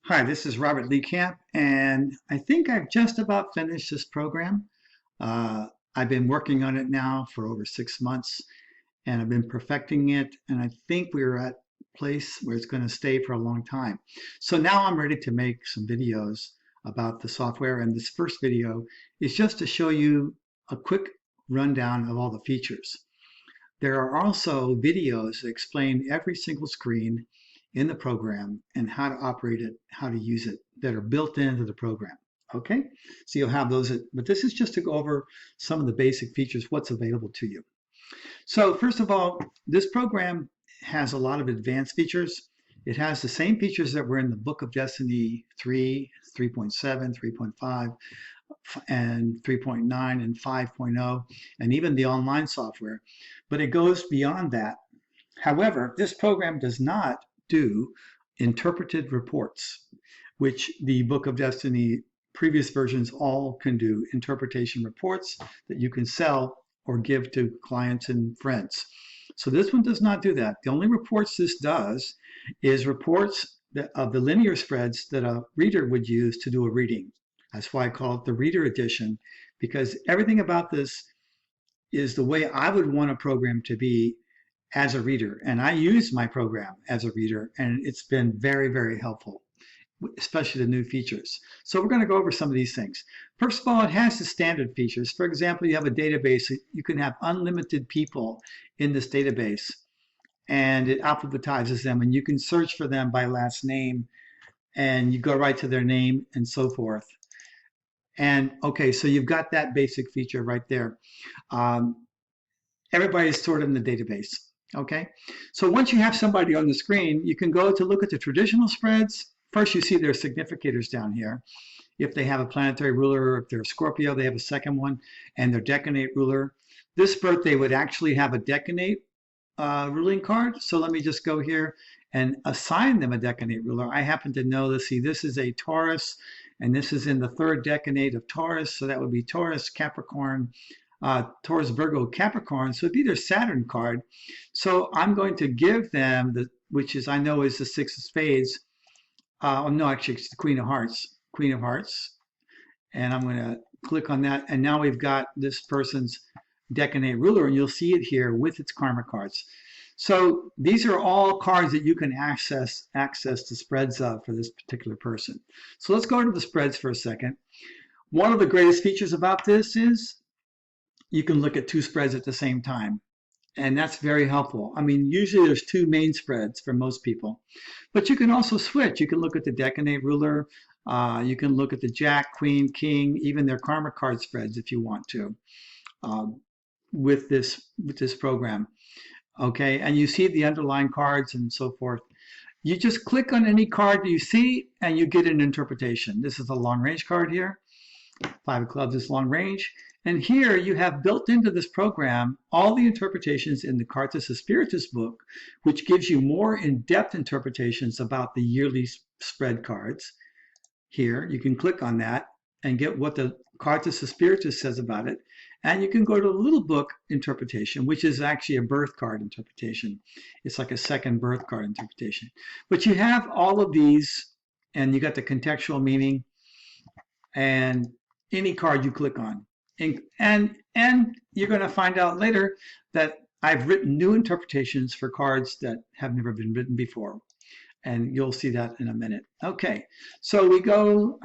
Hi, this is Robert Lee Camp, and I think I've just about finished this program. Uh, I've been working on it now for over 6 months, and I've been perfecting it, and I think we're at a place where it's going to stay for a long time. So now I'm ready to make some videos about the software, and this first video is just to show you a quick rundown of all the features. There are also videos that explain every single screen in the program and how to operate it, how to use it, that are built into the program. Okay, so you'll have those, but this is just to go over some of the basic features, what's available to you. So first of all, this program has a lot of advanced features. It has the same features that were in the Book of Destiny 3, 3.7, 3.5, and 3.9 and 5.0, and even the online software, but it goes beyond that. However, this program does not do interpreted reports, which the Book of Destiny previous versions all can do, interpretation reports that you can sell or give to clients and friends. So this one does not do that. The only reports this does is reports of the linear spreads that a reader would use to do a reading. That's why I call it the reader edition, because everything about this is the way I would want a program to be as a reader. And I use my program as a reader, and it's been very, very helpful, especially the new features. So we're going to go over some of these things. First of all, it has the standard features. For example, you have a database. You can have unlimited people in this database, and it alphabetizes them, and you can search for them by last name, and you go right to their name and so forth. And okay, so you've got that basic feature right there. Everybody is stored in the database. Okay, so once you have somebody on the screen, you can go to look at the traditional spreads. First, you see their significators down here. If they have a planetary ruler, if they're a Scorpio, they have a second one, and their decanate ruler. This birth, they would actually have a decanate ruling card. So let me just go here and assign them a decanate ruler. I happen to know this. See, this is a Taurus, and this is in the third decanate of Taurus. So that would be Taurus, Capricorn, Taurus, Virgo, Capricorn. So it'd be their Saturn card. So I'm going to give them the, which is I know is the Six of Spades. No, actually, it's the Queen of Hearts. Queen of Hearts. And I'm going to click on that. And now we've got this person's decanate ruler, and you'll see it here with its karma cards. So these are all cards that you can access the spreads of for this particular person. So let's go to the spreads for a second. One of the greatest features about this is you can look at two spreads at the same time. And that's very helpful. I mean, usually there's two main spreads for most people, but you can also switch. You can look at the decanate ruler. You can look at the Jack, Queen, King, even their karma card spreads if you want to, with this program. Okay, and you see the underlying cards and so forth. You just click on any card you see, and you get an interpretation. This is a long range card here. Five of Clubs is long range. And here you have built into this program all the interpretations in the Cartas of Spiritus book, which gives you more in-depth interpretations about the yearly spread cards. Here, you can click on that and get what the Cartas of Spiritus says about it. And you can go to the little book interpretation, which is actually a birth card interpretation. It's like a second birth card interpretation. But you have all of these, and you got the contextual meaning, and any card you click on. And you're going to find out later that I've written new interpretations for cards that have never been written before. And you'll see that in a minute. Okay, so we go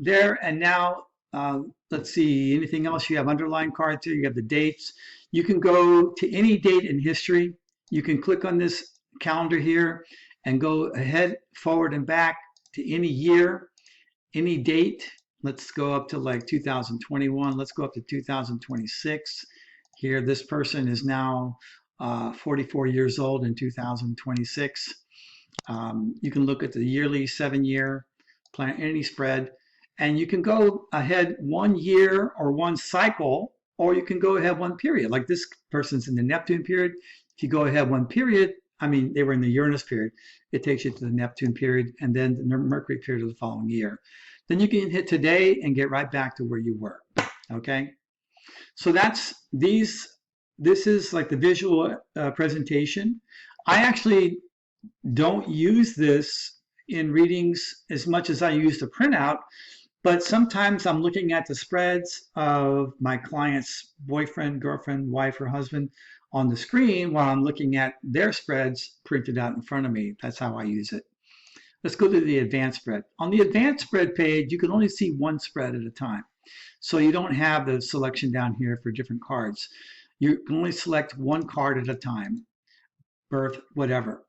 there, and now let's see, anything else? You have underlying cards here, you have the dates. You can go to any date in history. You can click on this calendar here and go ahead, forward, and back to any year, any date. Let's go up to like 2021. Let's go up to 2026. Here, this person is now 44 years old in 2026. You can look at the yearly 7-year Planetary spread, and you can go ahead 1 year or one cycle, or you can go ahead one period. Like this person's in the Neptune period. If you go ahead one period, I mean, they were in the Uranus period. It takes you to the Neptune period and then the Mercury period of the following year. Then you can hit today and get right back to where you were. Okay, so that's these. This is like the visual presentation. I actually don't use this in readings as much as I use the printout, but sometimes I'm looking at the spreads of my client's boyfriend, girlfriend, wife, or husband on the screen while I'm looking at their spreads printed out in front of me. That's how I use it. Let's go to the advanced spread. On the advanced spread page, you can only see one spread at a time. So you don't have the selection down here for different cards. You can only select one card at a time, birth, whatever.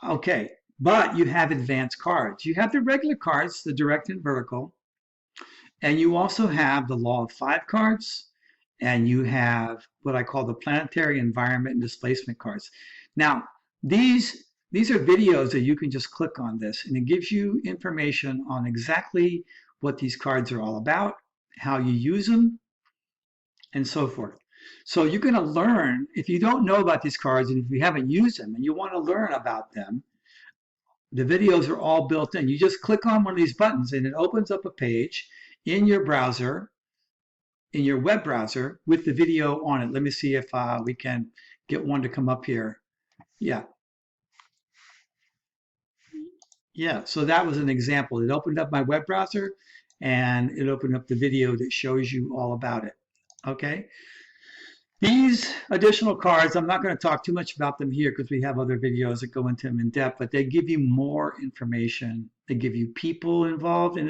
Okay, but you have advanced cards. You have the regular cards, the direct and vertical, and you also have the Law of Five cards, and you have what I call the Planetary, Environment, and Displacement cards. Now, these are videos that you can just click on this, and it gives you information on exactly what these cards are all about, how you use them, and so forth. So you're going to learn, if you don't know about these cards and if you haven't used them and you want to learn about them, the videos are all built in. You just click on one of these buttons and it opens up a page in your browser, in your web browser, with the video on it. Let me see if we can get one to come up here. Yeah. Yeah, so that was an example. It opened up my web browser and it opened up the video that shows you all about it. Okay. These additional cards, I'm not going to talk too much about them here because we have other videos that go into them in depth, but they give you more information. They give you people involved in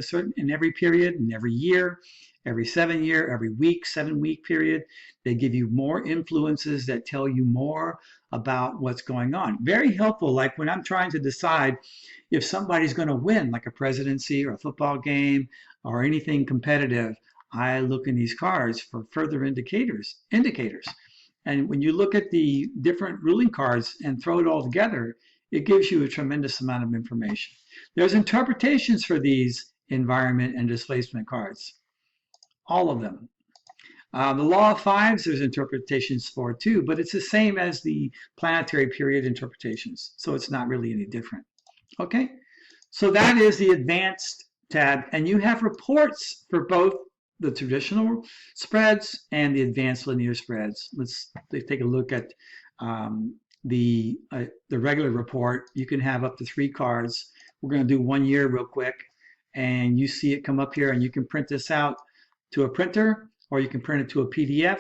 every period, in every year, every 7 year, every week, 7 week period. They give you more influences that tell you more about what's going on. Very helpful, like when I'm trying to decide if somebody's going to win, like a presidency or a football game or anything competitive. I look in these cards for further indicators. And when you look at the different ruling cards and throw it all together, it gives you a tremendous amount of information. There's interpretations for these environment and displacement cards, all of them. The Law of Fives, there's interpretations for too, but it's the same as the planetary period interpretations, so it's not really any different. Okay, so that is the advanced tab, and you have reports for both the traditional spreads and the advanced linear spreads. Let's take a look at the regular report. You can have up to 3 cards. We're going to do 1 year real quick, and you see it come up here, and you can print this out to a printer, or you can print it to a PDF,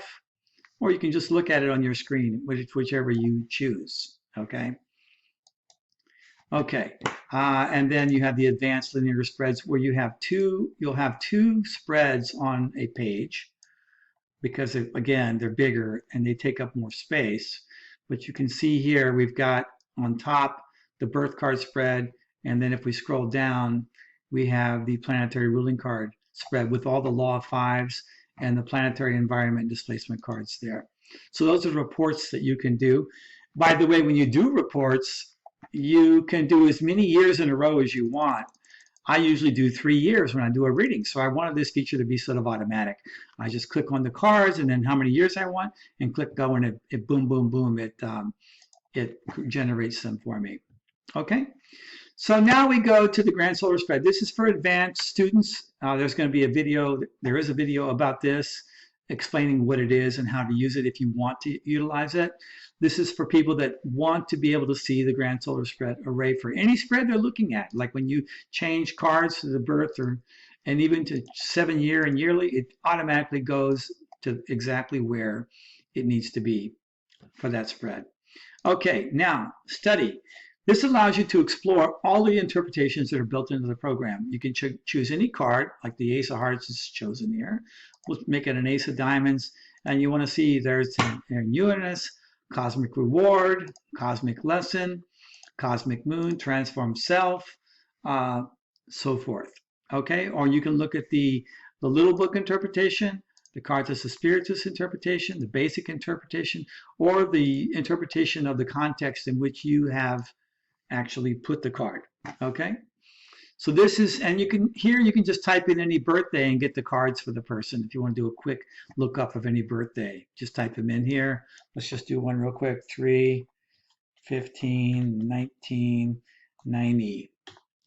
or you can just look at it on your screen, whichever you choose. Okay. Okay, and then you have the advanced linear spreads where you'll have two spreads on a page because again, they're bigger and they take up more space. But you can see here, we've got on top the birth card spread. And then if we scroll down, we have the planetary ruling card spread with all the Law of Fives and the planetary environment displacement cards there. So those are reports that you can do. By the way, when you do reports, you can do as many years in a row as you want. I usually do 3 years when I do a reading. So I wanted this feature to be sort of automatic. I just click on the cards and then how many years I want and click go and it boom, boom, boom. It generates them for me. Okay. So now we go to the grand solar spread. This is for advanced students. There's going to be a video. There is a video about this explaining what it is and how to use it if you want to utilize it. This is for people that want to be able to see the grand solar spread array for any spread they're looking at. Like when you change cards to the birth and even to 7 year and yearly, it automatically goes to exactly where it needs to be for that spread. Okay, now study. This allows you to explore all the interpretations that are built into the program. You can choose any card, like the Ace of Hearts is chosen here. We'll make it an Ace of Diamonds, and you want to see there's Uranus, Cosmic Reward, Cosmic Lesson, Cosmic Moon, Transform Self, so forth. Okay, or you can look at the Little Book interpretation, the Cartas of Spiritus interpretation, the basic interpretation, or the interpretation of the context in which you have actually put the card. Okay, so this is, and you can just type in any birthday and get the cards for the person. If you want to do a quick lookup of any birthday, just type them in here. Let's just do one real quick. 3/15/1990,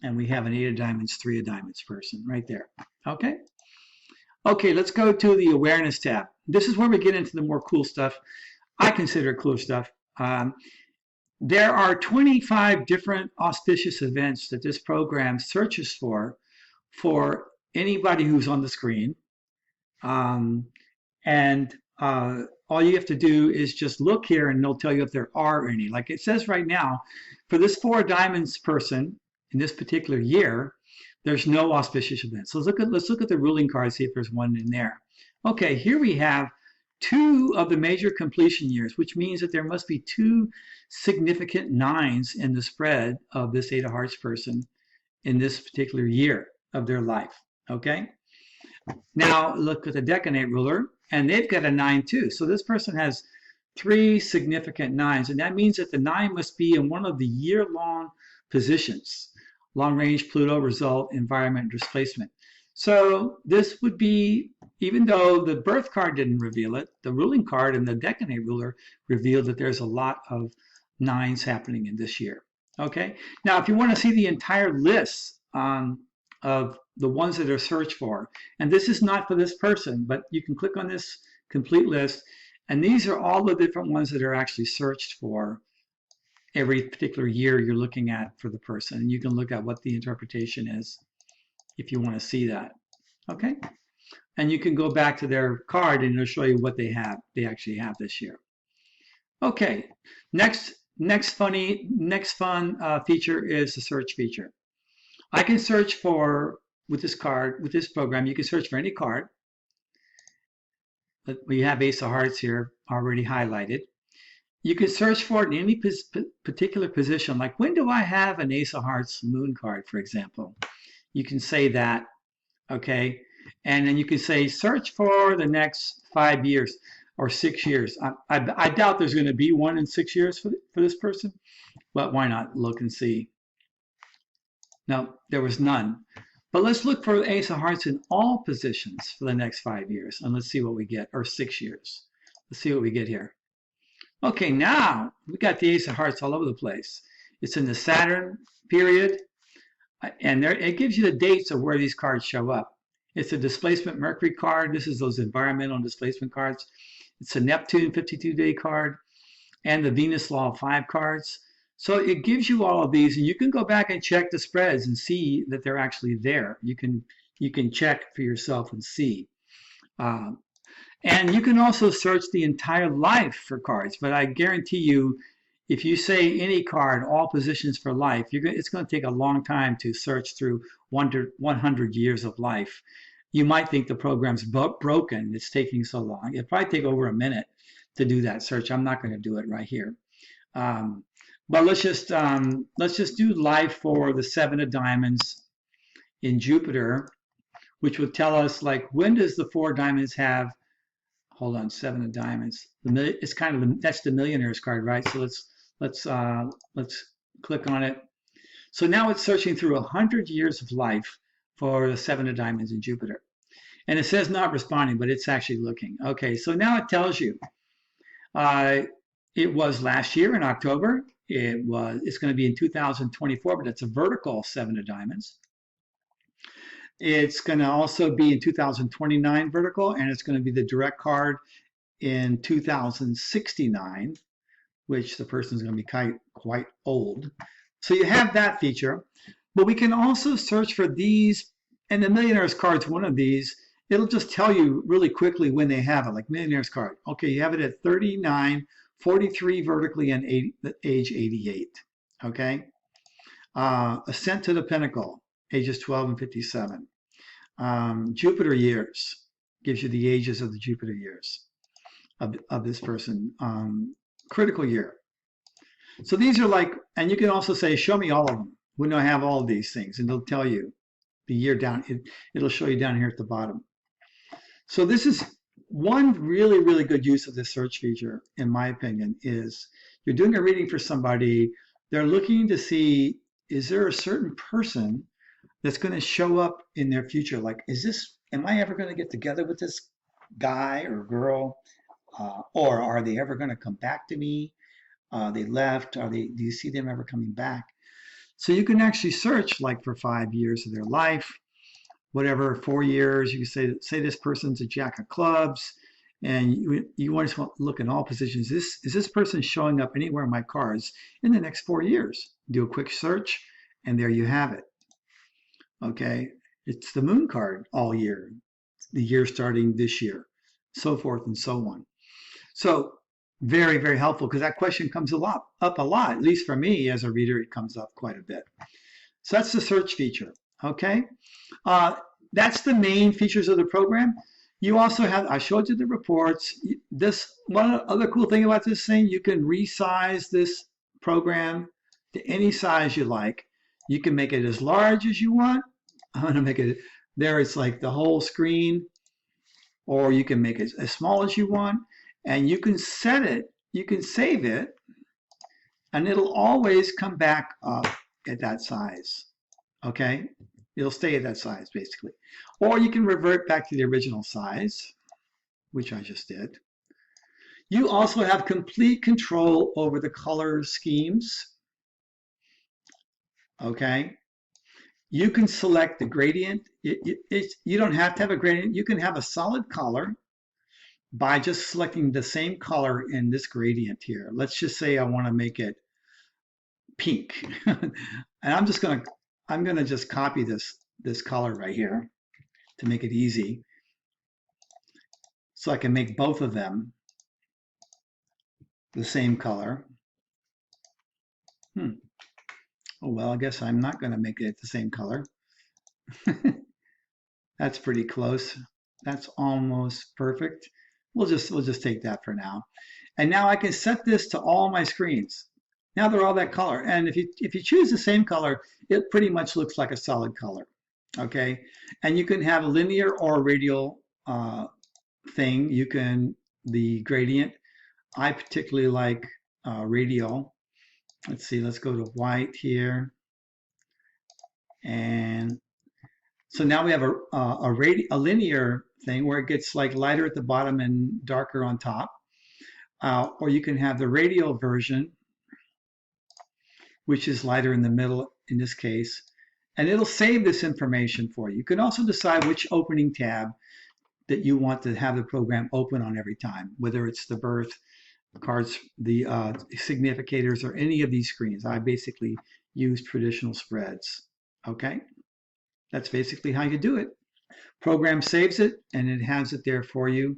and we have an 8 of diamonds, 3 of diamonds person right there. Okay. Okay, let's go to the awareness tab. This is where we get into the more cool stuff. I consider it cool stuff. There are 25 different auspicious events that this program searches for anybody who's on the screen. Um, and all you have to do is just look here and they'll tell you if there are any. Like it says right now, for this 4 diamonds person in this particular year, there's no auspicious event. So let's look at the ruling card, see if there's one in there. Okay, here we have 2 of the major completion years, which means that there must be 2 significant 9s in the spread of this 8 of hearts person in this particular year of their life. Okay. Now look at the decanate ruler, and they've got a 9 too. So this person has 3 significant 9s, and that means that the 9 must be in one of the year-long positions: long-range, Pluto, result, environment, displacement. So this would be, even though the birth card didn't reveal it, the ruling card and the decanate ruler revealed that there's a lot of 9s happening in this year. Okay. Now, if you want to see the entire list of the ones that are searched for, and this is not for this person, but you can click on this complete list, and these are all the different ones that are actually searched for every particular year you're looking at for the person, and you can look at what the interpretation is if you want to see that. Okay. And you can go back to their card and it'll show you what they actually have this year. Okay. Next fun feature is the search feature. I can search for, with this program, you can search for any card. We have Ace of Hearts here already highlighted. You can search for it in any particular position, like when do I have an Ace of Hearts Moon card, for example. You can say that, okay? And then you can say search for the next 5 years or 6 years. I doubt there's going to be one in 6 years for this person, but why not look and see? No, there was none. But let's look for the Ace of Hearts in all positions for the next 5 years, and let's see what we get, or 6 years. Let's see what we get here. Okay, now we got the Ace of Hearts all over the place. It's in the Saturn period, and there it gives you the dates of where these cards show up. It's a displacement Mercury card. This is those environmental displacement cards. It's a Neptune 52-day card, and the Venus Law of 5 cards. So it gives you all of these, and you can go back and check the spreads and see that they're actually there. You can check for yourself and see. And you can also search the entire life for cards, but I guarantee you, if you say any card, all positions for life, it's going to take a long time to search through 100 years of life. You might think the program's broken, it's taking so long. It'll probably take over a minute to do that search. I'm not going to do it right here. But let's just do life for the 7 of diamonds in Jupiter, which will tell us, like, when does the 4 diamonds have, hold on, 7 of diamonds. It's kind of that's the millionaire's card, right? So let's click on it. So now it's searching through 100 years of life for the 7 of diamonds in Jupiter. And it says not responding, but it's actually looking. Okay, so now it tells you it was last year in October. It's going to be in 2024, but it's a vertical 7 of diamonds. It's going to also be in 2029 vertical, and it's going to be the direct card in 2069, which the person's going to be quite old. So you have that feature, but we can also search for these, and the millionaire's card's one of these. It'll just tell you really quickly when they have it, like millionaire's card. Okay, you have it at 39, 43 vertically, and age 88. Okay, Ascent to the Pinnacle, ages 12 and 57. Jupiter years gives you the ages of the Jupiter years of this person. Critical year. So these are like, and you can also say, show me all of them. When do I have all of these things? And it'll tell you the year down. It'll show you down here at the bottom. So this is one really, really good use of this search feature, in my opinion, is you're doing a reading for somebody. They're looking to see, is there a certain person that's going to show up in their future? Like, am I ever going to get together with this guy or girl? Or are they ever going to come back to me? They left. Do you see them ever coming back? So you can actually search like for 5 years of their life, whatever, 4 years. You can say this person's a Jack of clubs, And you want to look in all positions. Is this person showing up anywhere in my cards in the next 4 years? Do a quick search, and there you have it. Okay, it's the moon card all year, the year starting this year, so forth and so on. So very, very helpful because that question comes up a lot, at least for me as a reader, it comes up quite a bit. So that's the search feature. Okay, that's the main features of the program. You also have, I showed you the reports. This one other cool thing about this thing, you can resize this program to any size you like. You can make it as large as you want. I'm going to make it, there it's like the whole screen, or you can make it as small as you want, and you can set it, you can save it, and it'll always come back up at that size. Okay? It'll stay at that size, basically. Or you can revert back to the original size, which I just did. You also have complete control over the color schemes. Okay? You can select the gradient. You don't have to have a gradient. You can have a solid color by just selecting the same color in this gradient here. Let's just say I want to make it pink. And I'm gonna just copy this color right here to make it easy. So I can make both of them the same color. Oh, well, I guess I'm not going to make it the same color. That's pretty close. That's almost perfect. We'll just take that for now. And now I can set this to all my screens. Now they're all that color. And if you choose the same color, it pretty much looks like a solid color. Okay? And you can have a linear or radial thing. You can, the gradient. I particularly like radial. Let's see, let's go to white here. And so now we have a linear thing where it gets like lighter at the bottom and darker on top. Or you can have the radial version, which is lighter in the middle in this case. And it'll save this information for you. You can also decide which opening tab that you want to have the program open on every time, whether it's the birth cards, the significators, or any of these screens. I basically use traditional spreads. Okay, that's basically how you do it. Program saves it and it has it there for you.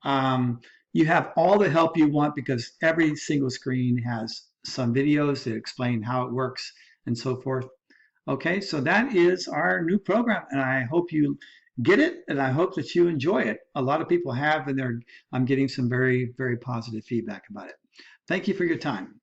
You have all the help you want because every single screen has some videos that explain how it works and so forth. Okay, so that is our new program, and I hope you get it, and I hope that you enjoy it. A lot of people have, and I'm getting some very, very positive feedback about it. Thank you for your time.